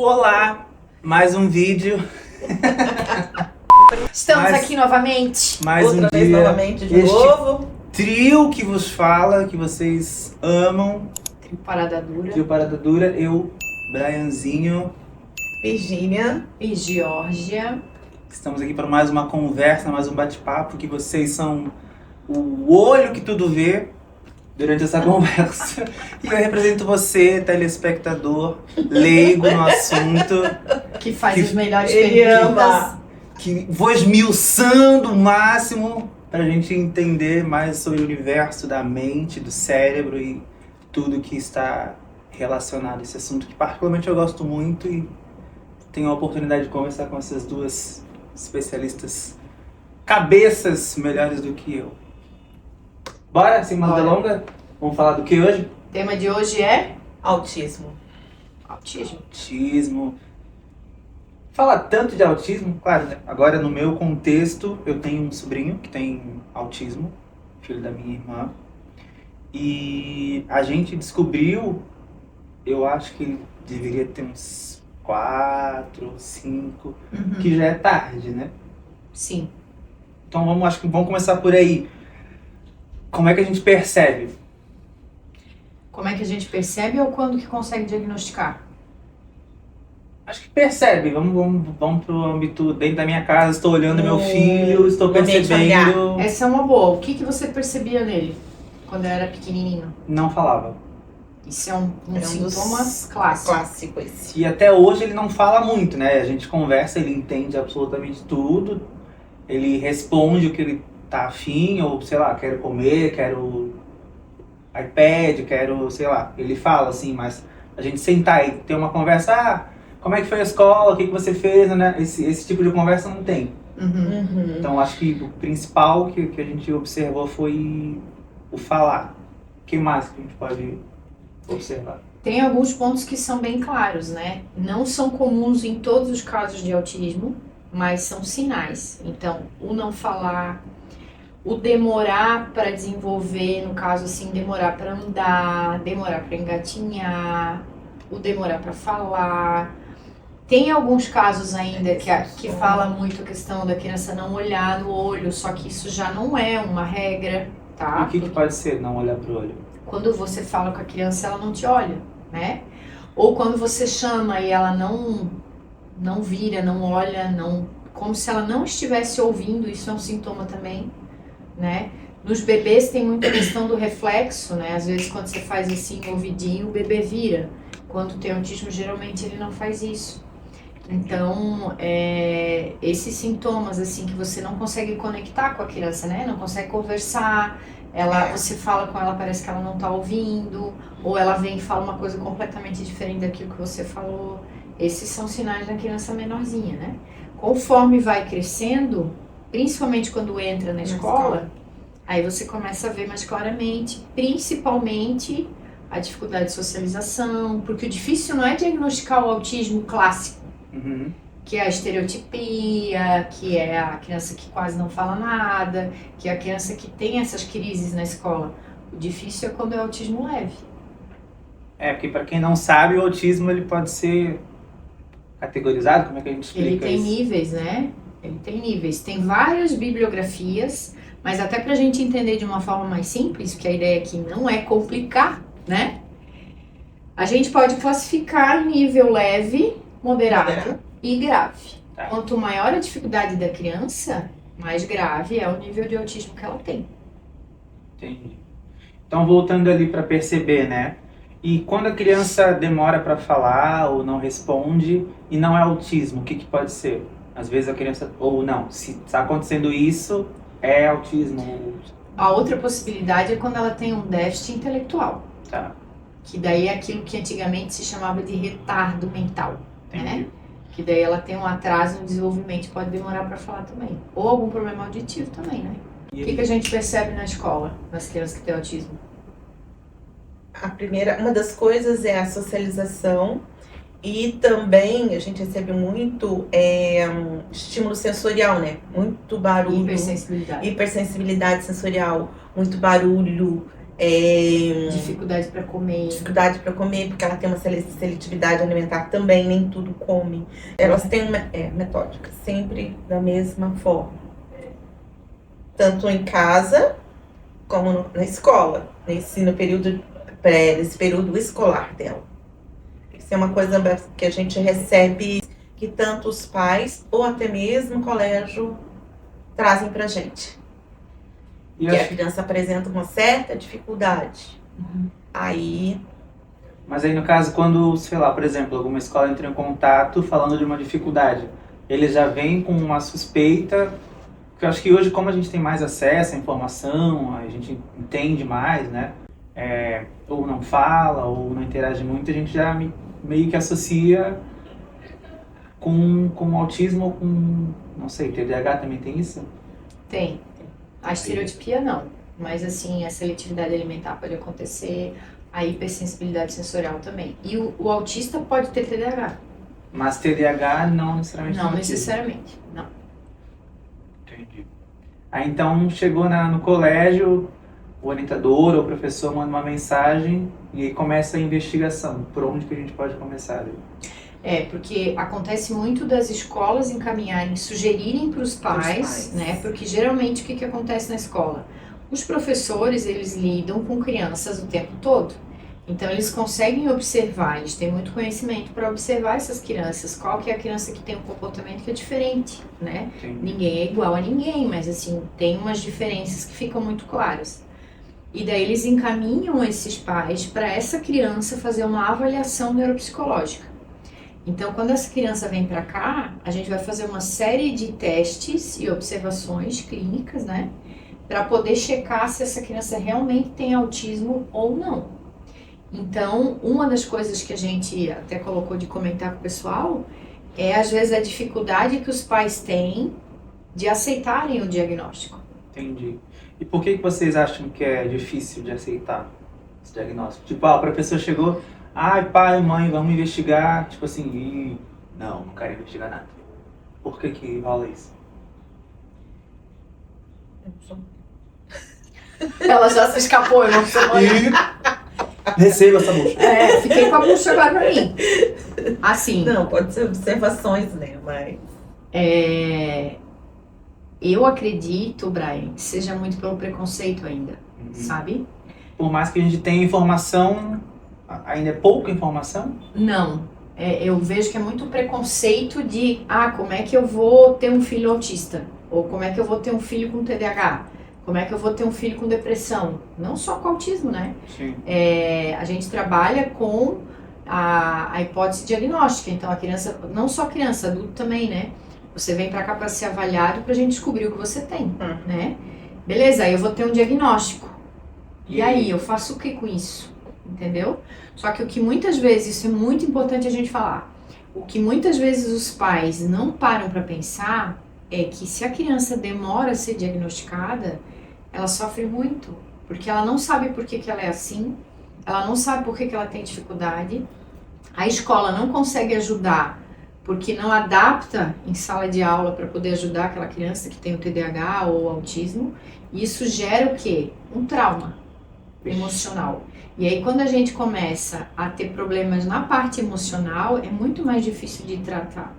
Olá, mais um vídeo. Estamos aqui novamente. Mais Outra um vez dia. novamente, de Este novo. Trio que vos fala, que vocês amam. Trio Parada Dura. Trio Parada Dura, eu, Brianzinho. Virgínia. E Geórgia. Estamos aqui para mais uma conversa, mais um bate-papo, que vocês são o olho que tudo vê durante essa conversa. E eu represento você, telespectador, leigo no assunto, Que faz Que as melhores ele perguntas. ama. que vou esmiuçando o máximo para a gente entender mais sobre o universo da mente, do cérebro e tudo que está relacionado a esse assunto, que particularmente eu gosto muito e tenho a oportunidade de conversar com essas duas especialistas, cabeças melhores do que eu. Bora, sem mais Bora. delonga? Vamos falar do que hoje? O tema de hoje é Autismo. autismo. Autismo. Fala tanto de autismo, claro, né? Agora no meu contexto, eu tenho um sobrinho que tem autismo, filho da minha irmã, e a gente descobriu, eu acho que ele deveria ter uns 4, 5, que já é tarde, né? Sim. Então acho que vamos começar por aí. Como é que a gente percebe? Como é que a gente percebe ou quando que consegue diagnosticar? Acho que percebe, vamos pro âmbito dentro da minha casa, estou olhando meu filho, estou no ambiente percebendo. Essa é uma boa. O que você percebia nele quando era pequenininho? Não falava. Isso é um É um dos sintoma clássico. Clássico esse. E até hoje ele não fala muito, né? A gente conversa, ele entende absolutamente tudo, ele responde o que ele tá afim, ou sei lá, quero comer, quero iPad, quero, sei lá, ele fala assim, mas a gente sentar e ter uma conversa, como é que foi a escola, o que você fez, né? Esse tipo de conversa não tem. Uhum. Então acho que o principal que a gente observou foi o falar. O que mais que a gente pode observar? Tem alguns pontos que são bem claros, né? Não são comuns em todos os casos de autismo, mas são sinais. Então, o não falar, o demorar para desenvolver, no caso assim, demorar para andar, demorar para engatinhar, o demorar para falar. Tem alguns casos ainda que fala muito a questão da criança não olhar no olho, só que isso já não é uma regra, tá? E o que pode ser não olhar pro olho? Quando você fala com a criança, ela não te olha, né? Ou quando você chama e ela não vira, não olha, como se ela não estivesse ouvindo, isso é um sintoma também, né? Nos bebês tem muita questão do reflexo, né? Às vezes quando você faz assim o ouvidinho, o bebê vira. Quando tem autismo, geralmente ele não faz isso. Então, esses sintomas assim que você não consegue conectar com a criança, né? Não consegue conversar. Você fala com ela, parece que ela não tá ouvindo, ou ela vem e fala uma coisa completamente diferente daquilo que você falou. Esses são sinais da criança menorzinha, né? Conforme vai crescendo, principalmente quando entra na escola, aí você começa a ver mais claramente, principalmente a dificuldade de socialização, porque o difícil não é diagnosticar o autismo clássico, Uhum. que é a estereotipia, que é a criança que quase não fala nada, que é a criança que tem essas crises na escola. O difícil é quando é autismo leve. Porque para quem não sabe, o autismo ele pode ser categorizado, como é que a gente explica Ele tem isso? níveis, né? Ele tem níveis. Tem várias bibliografias, mas até pra gente entender de uma forma mais simples, porque a ideia aqui não é complicar, né? A gente pode classificar em nível leve, moderado e grave. Tá. Quanto maior a dificuldade da criança, mais grave é o nível de autismo que ela tem. Entendi. Então, voltando ali para perceber, né? E quando a criança demora para falar ou não responde e não é autismo, o que pode ser? Às vezes a criança, ou não, se está acontecendo isso, é autismo. A outra possibilidade é quando ela tem um déficit intelectual, Tá, que daí é aquilo que antigamente se chamava de retardo mental, entendi. né? Que daí ela tem um atraso no desenvolvimento, pode demorar para falar também. Ou algum problema auditivo também, né? E O que a gente percebe na escola, nas crianças que têm autismo? Uma das coisas é a socialização e também a gente recebe muito estímulo sensorial, né? Muito barulho, Hipersensibilidade. hipersensibilidade sensorial, muito barulho, Dificuldade para comer. Dificuldade para comer, porque ela tem uma seletividade alimentar também, nem tudo come. Elas têm uma metódica, sempre da mesma forma. Tanto em casa, como na escola, nesse período escolar dela. Isso é uma coisa que a gente recebe, que tanto os pais, ou até mesmo o colégio, trazem pra gente. Que a criança apresenta uma certa dificuldade. Mas aí, no caso, quando, sei lá, por exemplo, alguma escola entra em contato falando de uma dificuldade, eles já vêm com uma suspeita, porque eu acho que hoje, como a gente tem mais acesso à informação, a gente entende mais, né? Ou não fala, ou não interage muito, a gente já meio que associa com autismo ou com, não sei, TDAH também tem isso? Tem. A estereotipia não, mas assim, a seletividade alimentar pode acontecer, a hipersensibilidade sensorial também. E o autista pode ter TDAH. Mas TDAH não necessariamente Não necessariamente, não. Entendi. Aí então chegou no colégio, o orientador ou o professor manda uma mensagem e aí começa a investigação. Por onde que a gente pode começar? Porque acontece muito das escolas encaminharem, sugerirem para os pais, né? Porque geralmente o que acontece na escola? Os professores, eles lidam com crianças o tempo todo. Então eles conseguem observar, eles têm muito conhecimento para observar essas crianças. Qual que é a criança que tem um comportamento que é diferente, né? Sim. Ninguém é igual a ninguém, mas assim, tem umas diferenças que ficam muito claras. E daí eles encaminham esses pais para essa criança fazer uma avaliação neuropsicológica. Então, quando essa criança vem para cá, a gente vai fazer uma série de testes e observações clínicas, né? Para poder checar se essa criança realmente tem autismo ou não. Então, uma das coisas que a gente até colocou de comentar com o pessoal é, às vezes, a dificuldade que os pais têm de aceitarem o diagnóstico. Entendi. E por que vocês acham que é difícil de aceitar esse diagnóstico? Tipo, a professora chegou... Ai, pai, mãe, vamos investigar. Tipo assim, não quero investigar nada. Por que rola isso? Ela já se escapou, eu não sou mãe. Receba essa bucha. Fiquei com a bucha agora pra mim. Assim. Não, pode ser observações, né? Mas. Eu acredito, Brian, que seja muito pelo preconceito ainda, sabe? Por mais que a gente tenha informação, ainda é pouca informação? Não. Eu vejo que é muito preconceito de, como é que eu vou ter um filho autista? Ou como é que eu vou ter um filho com TDAH? Como é que eu vou ter um filho com depressão? Não só com autismo, né? Sim. A gente trabalha com a hipótese diagnóstica. Então, a criança, não só criança, adulto também, né? Você vem pra cá pra ser avaliado pra gente descobrir o que você tem, né? Beleza, aí eu vou ter um diagnóstico. E aí, eu faço o que com isso? Entendeu? Só que o que muitas vezes, isso é muito importante a gente falar, o que muitas vezes os pais não param pra pensar é que se a criança demora a ser diagnosticada, ela sofre muito, porque ela não sabe por que ela é assim, ela não sabe por que ela tem dificuldade, a escola não consegue ajudar, porque não adapta em sala de aula para poder ajudar aquela criança que tem o TDAH ou o autismo, e isso gera o quê? Um trauma emocional. E aí quando a gente começa a ter problemas na parte emocional, é muito mais difícil de tratar.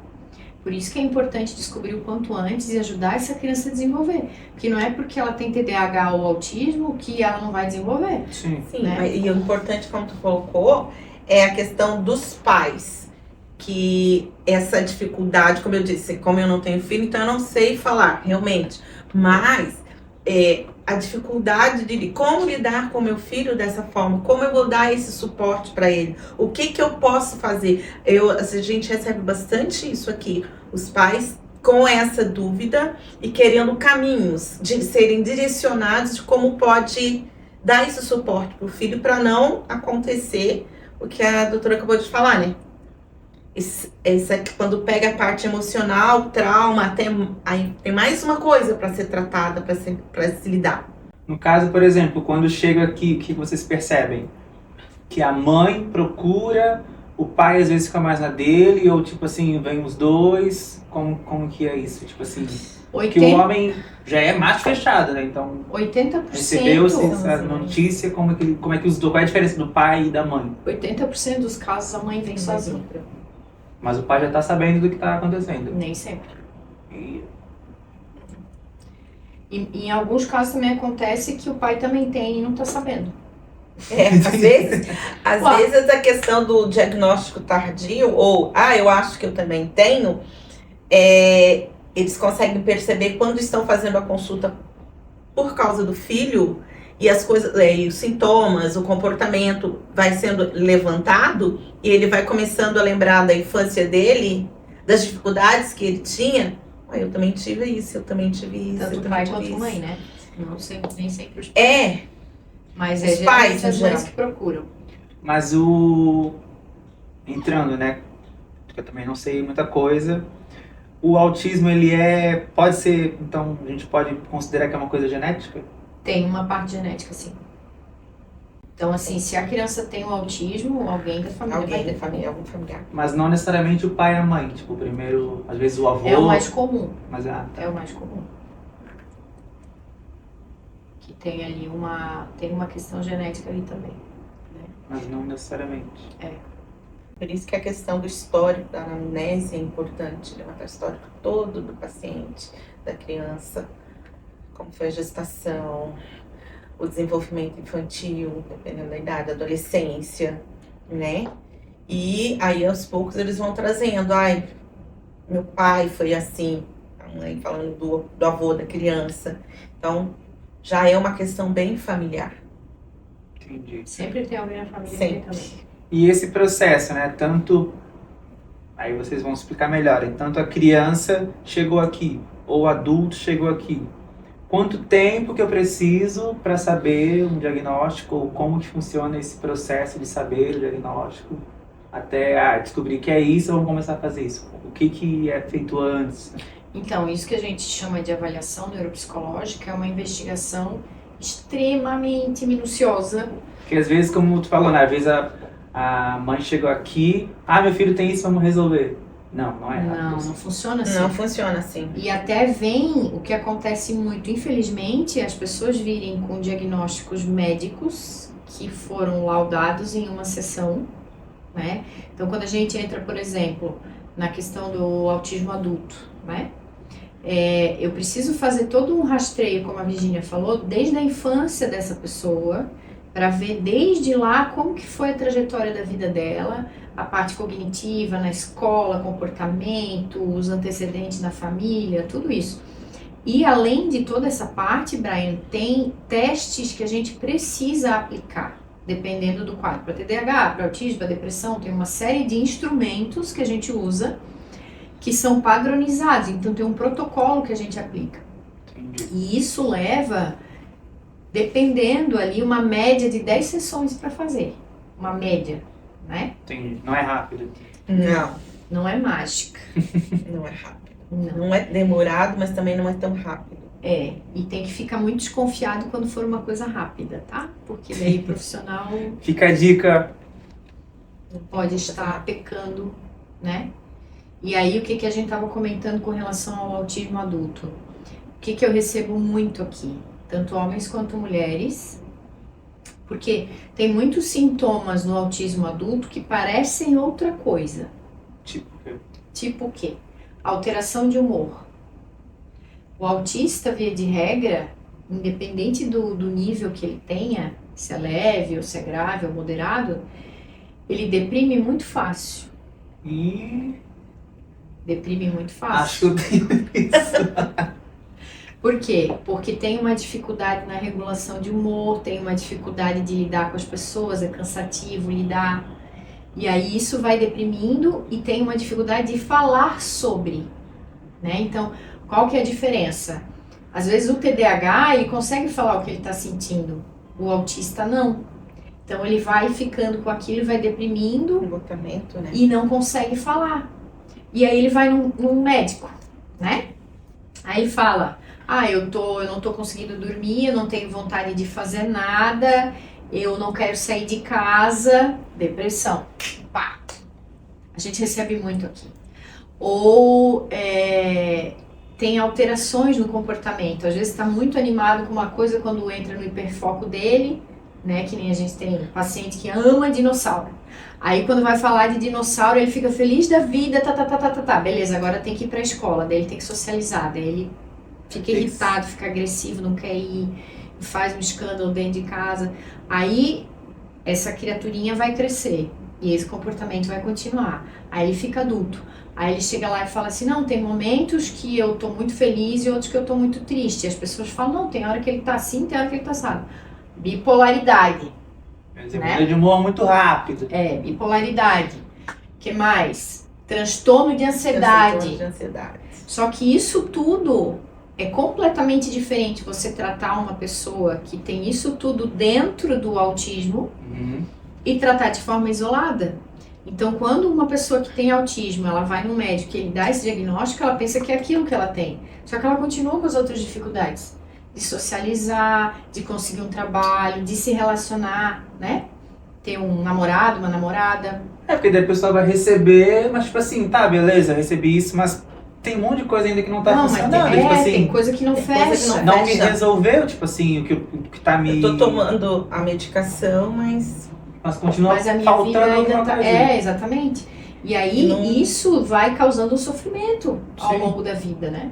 Por isso que é importante descobrir o quanto antes e ajudar essa criança a desenvolver. Porque não é porque ela tem TDAH ou autismo que ela não vai desenvolver. Sim, né? E o importante, como tu colocou, é a questão dos pais. Que essa dificuldade, como eu disse, como eu não tenho filho, então eu não sei falar, realmente. Mas a dificuldade de como lidar com meu filho dessa forma, como eu vou dar esse suporte para ele, o que eu posso fazer. A gente recebe bastante isso aqui, os pais com essa dúvida e querendo caminhos de serem direcionados de como pode dar esse suporte para o filho para não acontecer o que a doutora acabou de falar, né? Esse aqui, quando pega a parte emocional, trauma, aí tem mais uma coisa para ser tratada, para se lidar. No caso, por exemplo, quando chega aqui, o que vocês percebem? Que a mãe procura o pai às vezes fica mais na dele, ou tipo assim, vem os dois? Como que é isso? Tipo assim, porque o homem já é macho fechado, né? Então, 80%, recebeu essa notícia, como é que os dois, qual é a diferença do pai e da mãe? 80% dos casos a mãe vem sozinha. Mas o pai já tá sabendo do que tá acontecendo. Nem sempre. E E em alguns casos também acontece que o pai também tem e não tá sabendo. Às vezes a questão do diagnóstico tardio, ou eu acho que eu também tenho, eles conseguem perceber quando estão fazendo a consulta por causa do filho e as coisas, os sintomas, o comportamento vai sendo levantado e ele vai começando a lembrar da infância dele, das dificuldades que ele tinha. Eu também tive isso, eu também tive isso. Tanto o pai quanto a mãe, né? Não sempre, nem sempre os pais. Mas os pais, as mães que procuram. Mas entrando, né? Porque eu também não sei muita coisa. O autismo, pode ser, então, a gente pode considerar que é uma coisa genética? Tem uma parte genética, sim. Então, assim, se a criança tem o autismo, alguém da família vai ter. Algum familiar. Mas não necessariamente o pai e a mãe. Tipo, primeiro, às vezes o avô... É o mais comum. Mas, É o mais comum. Que tem ali tem uma questão genética ali também. Né? Mas não necessariamente. Por isso que a questão do histórico, da anamnese é importante, levantar o histórico todo do paciente, da criança, como foi a gestação, o desenvolvimento infantil, dependendo da idade, adolescência, né? E aí, aos poucos, eles vão trazendo, meu pai foi assim, a mãe falando do avô da criança. Então, já é uma questão bem familiar. Entendi. Sempre tem alguém na família Sempre. também. E esse processo, né? Tanto... Aí vocês vão explicar melhor. Tanto a criança chegou aqui, ou o adulto chegou aqui. Quanto tempo que eu preciso para saber um diagnóstico, ou como que funciona esse processo de saber o diagnóstico, até descobrir que é isso, vamos começar a fazer isso. O que é feito antes? Então, isso que a gente chama de avaliação neuropsicológica é uma investigação extremamente minuciosa. Porque às vezes, como tu falou, né? Às vezes a mãe chegou aqui, meu filho tem isso, vamos resolver. Não é rápido. Não funciona assim. Não funciona assim. E até o que acontece muito, infelizmente, as pessoas virem com diagnósticos médicos que foram laudados em uma sessão, né? Então, quando a gente entra, por exemplo, na questão do autismo adulto, né? Eu preciso fazer todo um rastreio, como a Virginia falou, desde a infância dessa pessoa, para ver desde lá como que foi a trajetória da vida dela, a parte cognitiva na escola, comportamento, os antecedentes na família, tudo isso. E além de toda essa parte, Brian, tem testes que a gente precisa aplicar, dependendo do quadro. Para TDAH, para autismo, para depressão, tem uma série de instrumentos que a gente usa que são padronizados, então tem um protocolo que a gente aplica. Entendi. E isso leva, dependendo ali, uma média de 10 sessões para fazer. Uma média, né? Entendi. Não é rápido. Não é mágica. Não é rápido. Não. Não é demorado, mas também não é tão rápido. E tem que ficar muito desconfiado quando for uma coisa rápida, tá? Porque daí o profissional Fica a dica. pode estar pecando, né? E aí, o que a gente estava comentando com relação ao autismo adulto? O que eu recebo muito aqui? Tanto homens quanto mulheres. Porque tem muitos sintomas no autismo adulto que parecem outra coisa. Tipo o quê? Tipo o quê? Alteração de humor. O autista, via de regra, independente do nível que ele tenha, se é leve ou se é grave ou moderado, ele deprime muito fácil. Deprime muito fácil. Acho que eu tenho isso. Por quê? Porque tem uma dificuldade na regulação de humor, tem uma dificuldade de lidar com as pessoas, é cansativo lidar. E aí isso vai deprimindo e tem uma dificuldade de falar sobre, né? Então, qual que é a diferença? Às vezes o TDAH, ele consegue falar o que ele está sentindo, o autista não. Então ele vai ficando com aquilo, vai deprimindo Esgotamento, né? e não consegue falar. E aí ele vai num médico, né? Aí fala, eu não tô conseguindo dormir, eu não tenho vontade de fazer nada, eu não quero sair de casa, depressão. Pá, A gente recebe muito aqui. Ou tem alterações no comportamento. Às vezes está muito animado com uma coisa quando entra no hiperfoco dele, né? Que nem a gente tem paciente que ama dinossauro. Aí quando vai falar de dinossauro, ele fica feliz da vida, tá. Beleza, agora tem que ir pra escola, daí ele tem que socializar, daí ele fica irritado, fica agressivo, não quer ir, faz um escândalo dentro de casa. Aí essa criaturinha vai crescer e esse comportamento vai continuar. Aí ele fica adulto. Aí ele chega lá e fala assim, não, tem momentos que eu tô muito feliz e outros que eu tô muito triste. E as pessoas falam, não, tem hora que ele tá assim, tem hora que ele tá assado. Bipolaridade. Mas muda de humor muito rápido. Bipolaridade. O que mais? Transtorno de ansiedade. Transtorno de ansiedade. Só que isso tudo é completamente diferente. Você tratar uma pessoa que tem isso tudo dentro do autismo e tratar de forma isolada. Então, quando uma pessoa que tem autismo, ela vai no médico e ele dá esse diagnóstico, ela pensa que é aquilo que ela tem. Só que ela continua com as outras dificuldades. De socializar, de conseguir um trabalho, de se relacionar, né? Ter um namorado, uma namorada. Porque daí a pessoa vai receber, mas tipo assim, tá, beleza, recebi isso, mas tem um monte de coisa ainda que não tá funcionando. Mas tipo assim, tem coisa que não fecha. não me resolveu, tipo assim, o que tá me... Eu tô tomando a medicação, mas continua mas a minha faltando vida ainda alguma tá... coisa. Exatamente. E aí, isso vai causando um sofrimento ao Sim. longo da vida, né?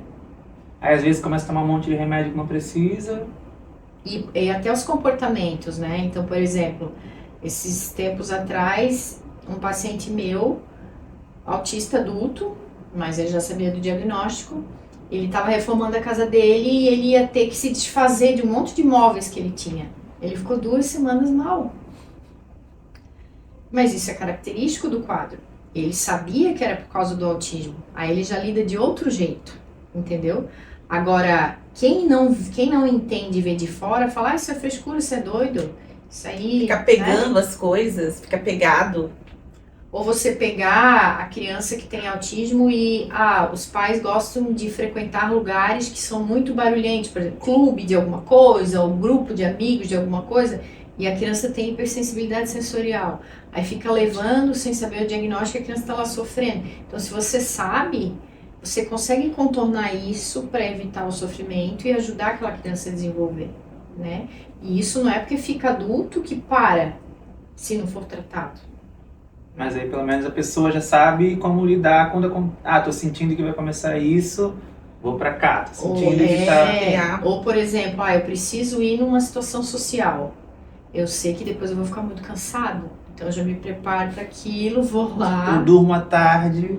Aí às vezes começa a tomar um monte de remédio que não precisa. E até os comportamentos, né? Então, por exemplo, esses tempos atrás, um paciente meu, autista adulto, mas ele já sabia do diagnóstico, ele estava reformando a casa dele e ele ia ter que se desfazer de um monte de móveis que ele tinha. Ele ficou 2 semanas mal. Mas isso é característico do quadro. Ele sabia que era por causa do autismo. Aí ele já lida de outro jeito, entendeu? Agora, quem não entende e vê de fora, fala, isso é frescura, isso é doido. Isso aí... fica pegando as coisas, fica pegado. Ou você pegar a criança que tem autismo e, os pais gostam de frequentar lugares que são muito barulhentos, por exemplo, clube de alguma coisa, ou grupo de amigos de alguma coisa, e a criança tem hipersensibilidade sensorial. Aí fica levando sem saber o diagnóstico e a criança está lá sofrendo. Então, se você sabe, você consegue contornar isso para evitar o sofrimento e ajudar aquela criança a desenvolver, né? E isso não é porque fica adulto que para, se não for tratado. Mas aí pelo menos a pessoa já sabe como lidar quando tô sentindo que vai começar isso, vou pra cá, tô sentindo que tá... Ou, por exemplo, eu preciso ir numa situação social. Eu sei que depois eu vou ficar muito cansado, então eu já me preparo para aquilo, vou lá. Eu durmo à tarde.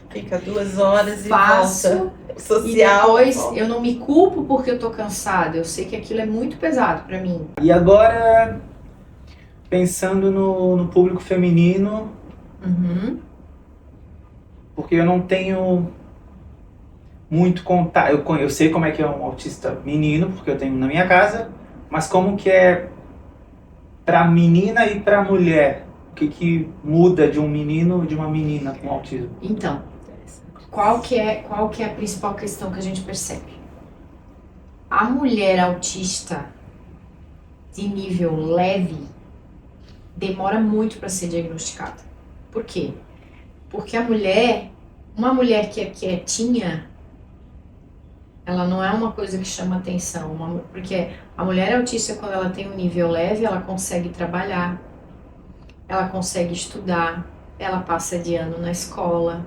Fica 2 horas e faço, volta. Social. E depois eu não me culpo porque eu tô cansada. Eu sei que aquilo é muito pesado para mim. E agora, pensando no público feminino, porque eu não tenho muito contato. Eu sei como é que é um autista menino, porque eu tenho na minha casa, mas como que é pra menina e pra mulher? O que muda de um menino e de uma menina com autismo? Então, qual que é a principal questão que a gente percebe? A mulher autista de nível leve demora muito para ser diagnosticada. Por quê? Porque uma mulher que é quietinha, ela não é uma coisa que chama atenção. Porque a mulher autista, quando ela tem um nível leve, ela consegue trabalhar, ela consegue estudar, ela passa de ano na escola.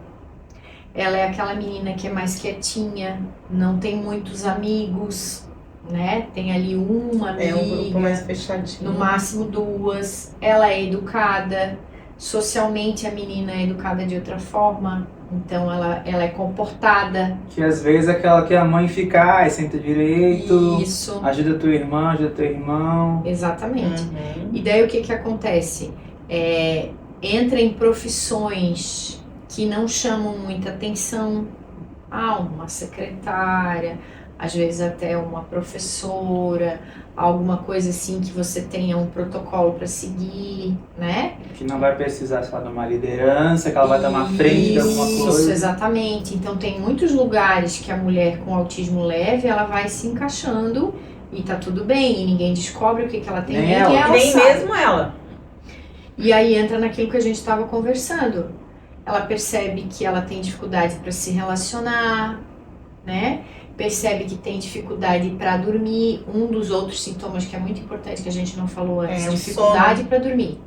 Ela é aquela menina que é mais quietinha, não tem muitos amigos, né? Tem ali uma amiga, um grupo mais fechadinho. no máximo 2. Ela é educada, socialmente a menina é educada de outra forma, então ela é comportada. Que às vezes é aquela que a mãe fica, senta direito, Isso. ajuda tua irmã, ajuda teu irmão. Exatamente. E daí o que acontece? Entra em profissões que não chamam muita atenção. Uma secretária, às vezes até uma professora, alguma coisa assim que você tenha um protocolo para seguir, né? Que não vai precisar só de uma liderança, que ela vai tomar frente de alguma coisa. Isso, exatamente. Então tem muitos lugares que a mulher com autismo leve, ela vai se encaixando e tá tudo bem, e ninguém descobre o que ela tem, Nem ela Nem sabe. mesmo ela. E aí entra naquilo que a gente estava conversando. ela percebe que ela tem dificuldade para se relacionar, né? Percebe que tem dificuldade para dormir. Um dos outros sintomas que é muito importante que a gente não falou antes, dificuldade para dormir.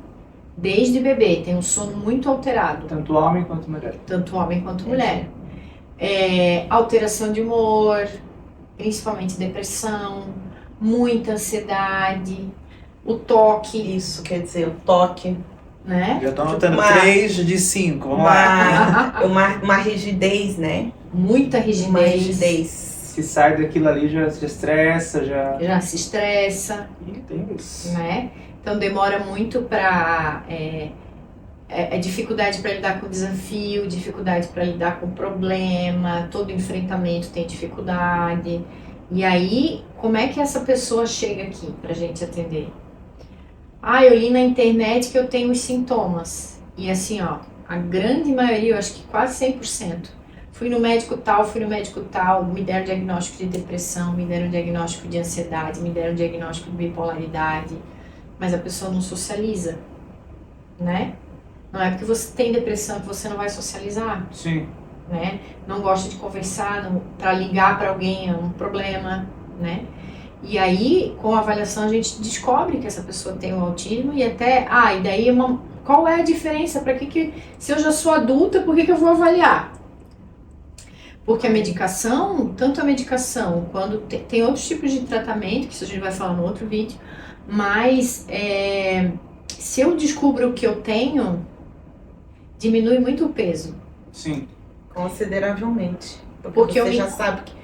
Desde bebê, tem um sono muito alterado. Tanto homem quanto mulher. Tanto homem quanto mulher. Alteração de humor, principalmente depressão, muita ansiedade, o toque. Isso quer dizer, o toque. Né? Já tô anotando 3 de 5, vamos lá. Uma rigidez, né? Muita rigidez. Uma rigidez. Se sai daquilo ali, já se estressa, já se estressa. E tem isso. Né? Então demora muito para dificuldade para lidar com o desafio, dificuldade para lidar com o problema, todo enfrentamento tem dificuldade. E aí, como é que essa pessoa chega aqui pra gente atender? Eu li na internet que eu tenho os sintomas. E assim, ó, a grande maioria, eu acho que quase 100%. Fui no médico tal, me deram diagnóstico de depressão, me deram diagnóstico de ansiedade, me deram diagnóstico de bipolaridade. Mas a pessoa não socializa, né? Não é porque você tem depressão que você não vai socializar. Sim. Né? Não gosta de conversar, para ligar para alguém é um problema, né? E aí, com a avaliação, a gente descobre que essa pessoa tem o autismo e até, e daí qual é a diferença? Para que se eu já sou adulta, por que eu vou avaliar? Porque a medicação, tanto a medicação, quando tem outros tipos de tratamento, que isso a gente vai falar no outro vídeo, mas se eu descubro o que eu tenho, diminui muito o peso. Sim. Consideravelmente. Porque você já sabe que...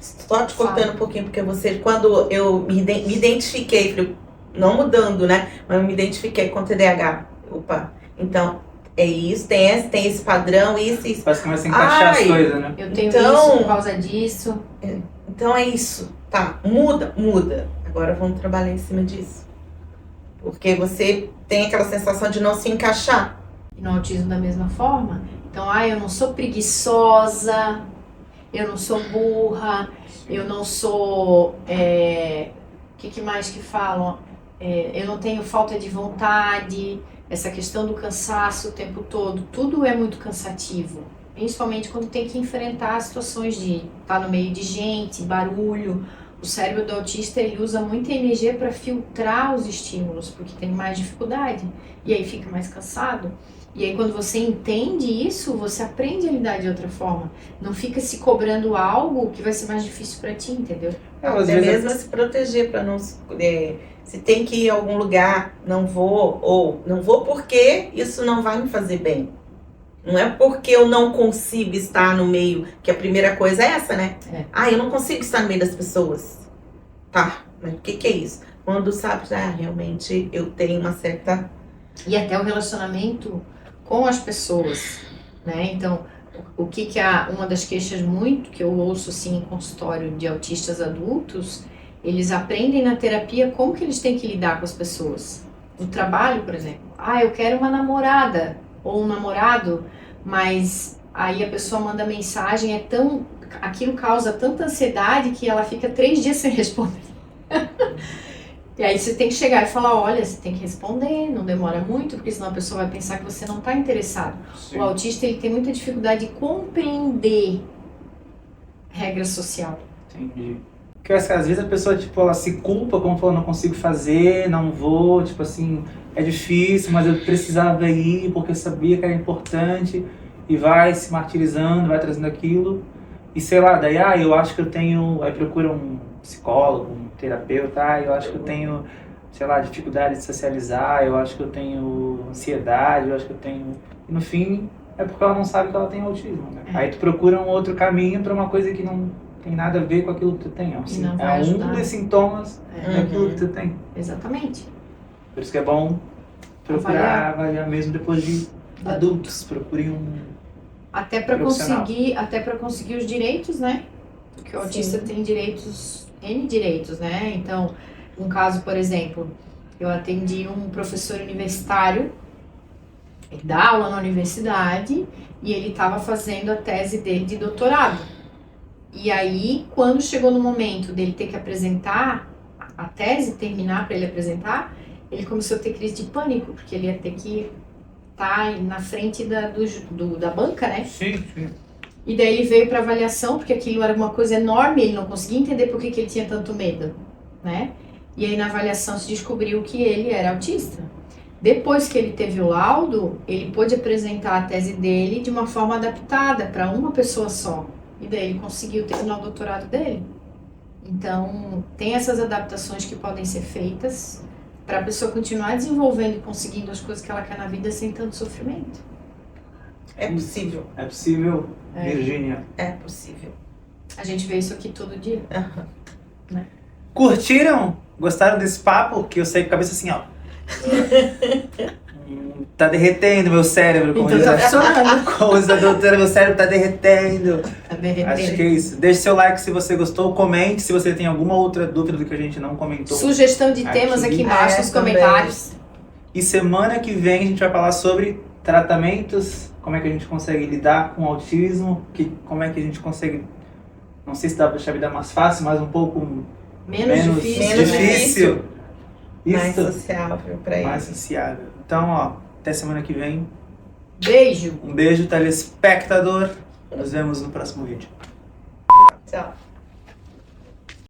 Só te cortando um pouquinho, porque quando eu me identifiquei, não mudando, né? Mas eu me identifiquei com TDAH. Então, é isso, tem esse padrão, isso. Parece que começa a encaixar as coisas, né? Eu tenho isso por causa disso. Então é isso. Tá, muda. Agora vamos trabalhar em cima disso. Porque você tem aquela sensação de não se encaixar. E no autismo da mesma forma. Então, eu não sou preguiçosa, eu não sou burra, eu não sou... que mais que falam? Eu não tenho falta de vontade, essa questão do cansaço o tempo todo, tudo é muito cansativo. Principalmente quando tem que enfrentar situações de estar no meio de gente, barulho. O cérebro do autista, ele usa muita energia para filtrar os estímulos, porque tem mais dificuldade, e aí fica mais cansado. E aí quando você entende isso, você aprende a lidar de outra forma. Não fica se cobrando algo que vai ser mais difícil para ti, entendeu? Até mesmo se proteger para não... se tem que ir a algum lugar, não vou, ou não vou porque isso não vai me fazer bem. Não é porque eu não consigo estar no meio, que a primeira coisa é essa, né? Eu não consigo estar no meio das pessoas. Tá, mas o que é isso? Quando sabe, realmente eu tenho uma certa... E até o relacionamento com as pessoas, né? Então, o que uma das queixas muito que eu ouço assim em consultório de autistas adultos, eles aprendem na terapia como que eles têm que lidar com as pessoas. No trabalho, por exemplo. Eu quero uma namorada ou um namorado, mas aí a pessoa manda mensagem, aquilo causa tanta ansiedade que ela fica 3 dias sem responder. E aí você tem que chegar e falar, olha, você tem que responder, não demora muito, porque senão a pessoa vai pensar que você não está interessado. Sim. O autista, ele tem muita dificuldade de compreender regra social. Entendi. Porque às vezes a pessoa, ela se culpa, como falou, não consigo fazer, não vou, é difícil, mas eu precisava ir porque eu sabia que era importante, e vai se martirizando, vai trazendo aquilo, e sei lá, daí, eu acho que eu tenho, aí procura um psicólogo, um terapeuta, eu acho que eu tenho, sei lá, dificuldade de socializar, eu acho que eu tenho ansiedade, eu acho que eu tenho... E no fim, é porque ela não sabe que ela tem autismo, né? Aí tu procura um outro caminho para uma coisa que não tem nada a ver com aquilo que tu tem. Assim, um dos sintomas daquilo que tu tem. Exatamente. Por isso que é bom procurar avaliar mesmo depois de adultos. Procurem um até para conseguir os direitos, né? Porque o autista tem N direitos, né? Então, um caso, por exemplo, eu atendi um professor universitário, ele dá aula na universidade e ele estava fazendo a tese dele de doutorado. E aí, quando chegou no momento dele ter que apresentar a tese, terminar para ele apresentar, ele começou a ter crise de pânico, porque ele ia ter que tá na frente da banca, né? Sim, sim. E daí ele veio para avaliação, porque aquilo era uma coisa enorme, ele não conseguia entender por que ele tinha tanto medo, né? E aí na avaliação se descobriu que ele era autista. Depois que ele teve o laudo, ele pôde apresentar a tese dele de uma forma adaptada para uma pessoa só. E daí ele conseguiu terminar o doutorado dele. Então, tem essas adaptações que podem ser feitas para a pessoa continuar desenvolvendo e conseguindo as coisas que ela quer na vida sem tanto sofrimento. É possível. É possível, Virgínia. É possível. A gente vê isso aqui todo dia. Curtiram? Gostaram desse papo? Que eu saí com a cabeça assim, ó. Tá derretendo meu cérebro, como Então diz tá a funcionando. como diz a doutora, meu cérebro tá derretendo. Tá derretendo. Acho que é isso. Deixe seu like se você gostou, comente se você tem alguma outra dúvida do que a gente não comentou. Sugestão de temas aqui embaixo nos também. comentários. E semana que vem a gente vai falar sobre tratamentos, como é que a gente consegue lidar com o autismo, como é que a gente consegue, não sei se dá pra deixar a vida mais fácil, mas um pouco Menos difícil. Menos difícil. Mais Isso, sociável pra ele. mais sociável. Então, ó, até semana que vem. Beijo. Um beijo, telespectador. Nos vemos no próximo vídeo. Tchau.